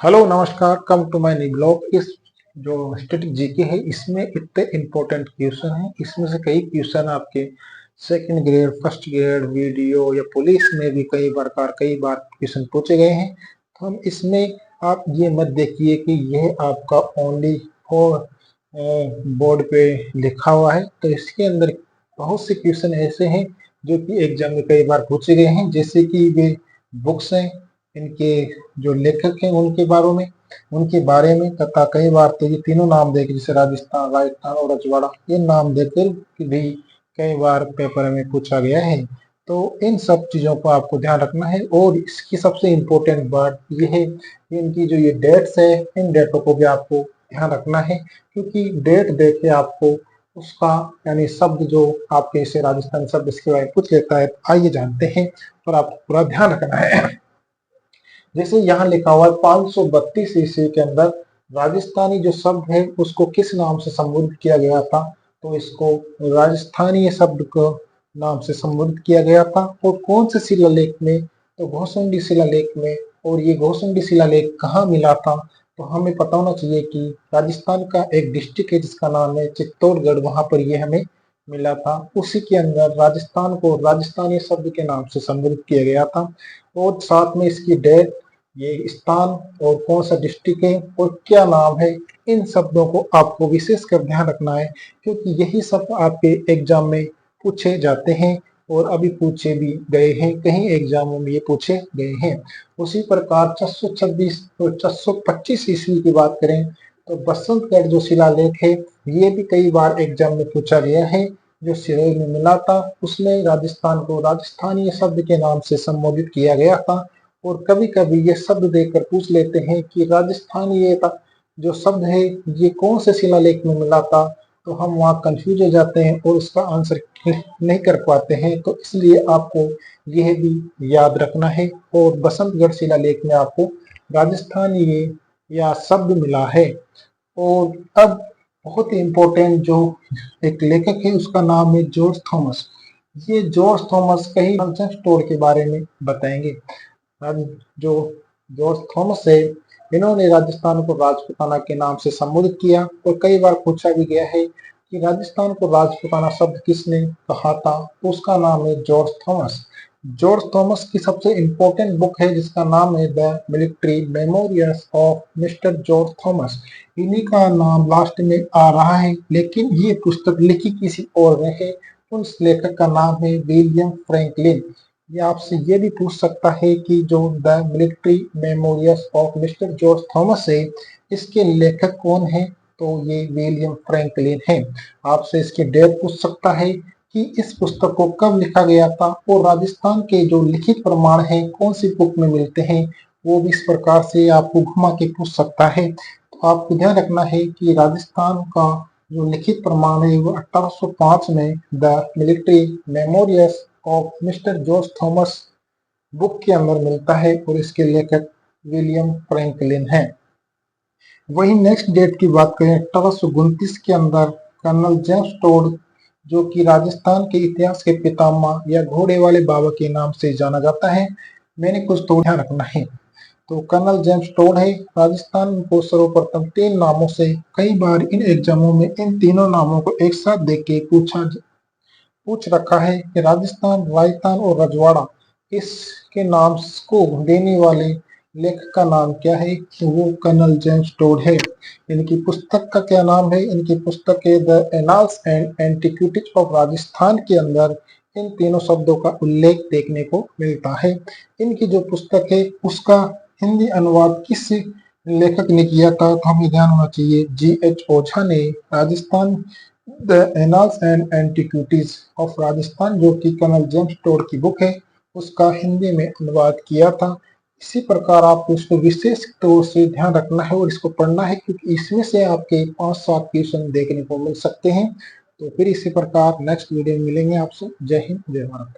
Hello नमस्कार, come to my new blog. इस जो स्टैटिक जीके है इसमें इतने इम्पोर्टेंट क्वेश्चन हैं। इसमें से कई क्वेश्चन आपके second grade, first grade, video या पुलिस में भी कई बार क्वेश्चन पूछे गए हैं। तो हम इसमें आप ये मत देखिए कि यह आपका ओनली फॉर बोर्ड पे लिखा हुआ है। तो इसके अंदर बहुत से क्वेश्चन ऐसे हैं जो कि एग्जाम में कई बार पूछे गए हैं, जैसे कि वे बुक्स हैं, इनके जो लेखक हैं उनके बारे में तथा कई बार तो ये तीनों नाम देकर, जैसे राजस्थान, राजस्थान और रजवाड़ा, ये नाम देकर भी कई बार पेपर में पूछा गया है। तो इन सब चीजों को आपको ध्यान रखना है। और इसकी सबसे इम्पोर्टेंट बात ये है कि इनकी जो ये डेट्स है, इन डेटों को भी आपको ध्यान रखना है, क्योंकि डेट देख के आपको उसका यानी शब्द जो आपके इसे राजस्थानी शब्द इसके बारे में पूछ लेता है। आइए जानते हैं और आपको पूरा ध्यान रखना है। जैसे यहाँ लिखा हुआ है 532 ईस्वी के अंदर राजस्थानी जो शब्द है उसको किस नाम से संबोधित किया गया था। तो इसको राजस्थानी शब्द को नाम से संबोधित किया गया था। और कौन से शिलालेख में? तो घोसुंडी शिलालेख में। और ये घोसुंडी शिलालेख कहाँ मिला था? तो हमें पता होना चाहिए कि राजस्थान का एक डिस्ट्रिक्ट है जिसका नाम है चित्तौड़गढ़, वहां पर ये हमें मिला था। उसी के अंदर राजस्थान को राजस्थानी शब्द के नाम से संबोधित किया गया था। और साथ में इसकी डेट, ये स्थान और कौन सा डिस्ट्रिक्ट है और क्या नाम है, इन शब्दों को आपको विशेष कर ध्यान रखना है, क्योंकि यही सब आपके एग्जाम में पूछे जाते हैं और अभी पूछे भी गए हैं, कहीं एग्जामों में ये पूछे गए हैं। उसी प्रकार 426 और 425 ईस्वी की बात करें तो बसंतगढ़ जो शिलालेख है ये भी कई बार एग्जाम में पूछा गया है। जो सिरोही में मिला था उसमें राजस्थान को राजस्थानी शब्द के नाम से संबोधित किया गया था। और कभी कभी ये शब्द देकर पूछ लेते हैं कि राजस्थानी ये जो शब्द है ये कौन से शिलालेख में मिला था। तो हम वहाँ कंफ्यूज हो जाते हैं और उसका आंसर नहीं कर पाते हैं। तो इसलिए आपको यह भी याद रखना है। और बसंतगढ़ शिलालेख में आपको राजस्थानी ये या शब्द मिला है। और अब बहुत ही इम्पोर्टेंट जो एक लेखक है उसका नाम है जॉर्ज थॉमस। ये जॉर्ज थॉमस कहीं स्टोर के बारे में बताएंगे। जो जॉर्ज थॉमस है इन्होंने राजस्थान को राजपूताना के नाम से संबोधित किया। और कई बार पूछा भी गया है कि राजस्थान को राजपूताना शब्द किसने कहा था। तो उसका नाम है जॉर्ज थॉमस। जॉर्ज थॉमस की सबसे इंपॉर्टेंट बुक है जिसका नाम है the military memorials of mister George Thomas. इन्हीं का नाम लास्ट में आ रहा है, लेकिन ये पुस्तक लिखी किसी और ने है। उस लेखक का नाम है विलियम फ्रैंकलिन। ये आपसे ये भी पूछ सकता है कि जो the military memorials of mister George Thomas है इसके लेखक कौन है। तो ये विलियम फ्रैंकलिन है। आपसे इसकी डेट पूछ सकता है कि इस पुस्तक को कब लिखा गया था। और राजस्थान के जो लिखित प्रमाण है कौन सी बुक में मिलते हैं वो भी इस प्रकार से आपको घुमा के पूछ सकता है। तो आपको ध्यान रखना है कि राजस्थान का जो लिखित प्रमाण है वो 1805 में the military memorials of mister George Thomas book के अंदर मिलता है और इसके लेखक विलियम फ्रैंकलिन है। वही नेक्स्ट डेट की बात करें 1829 के अंदर कर्नल जेम्स टोड, जो कि राजस्थान के इतिहास के पितामह या घोड़े वाले बाबा के नाम से जाना जाता है। मैंने कुछ तो ध्यान रखना है। तो कर्नल जेम्स टोड है। राजस्थान को सर्वप्रथम 3 नामों से, कई बार इन एग्जामों में इन तीनों नामों को एक साथ देख के पूछ रखा है कि राजस्थान, राजस्थान और रजवाड़ा इसके नाम को देने वाले लेखक का नाम क्या है। तो वो कर्नल जेम्स टोड है। इनकी पुस्तक का क्या नाम है? इनकी पुस्तक है the annals and antiquities of Rajasthan. के अंदर इन तीनों शब्दों का उल्लेख देखने को मिलता है। इनकी जो पुस्तक है उसका हिंदी अनुवाद किस लेखक ने किया था? तो हमें ध्यान होना चाहिए G.H. ओझा ने Rajasthan the annals and antiquities of Rajasthan, जो कि कर्नल जेम्स टोड की बुक है, उसका हिंदी में अनुवाद किया था। इसी प्रकार आपको इसको विशेष तौर से ध्यान रखना है और इसको पढ़ना है, क्योंकि इसमें से आपके 5-7 क्वेश्चन देखने को मिल सकते हैं। तो फिर इसी प्रकार नेक्स्ट वीडियो में मिलेंगे आपसे। जय हिंद, जय भारत।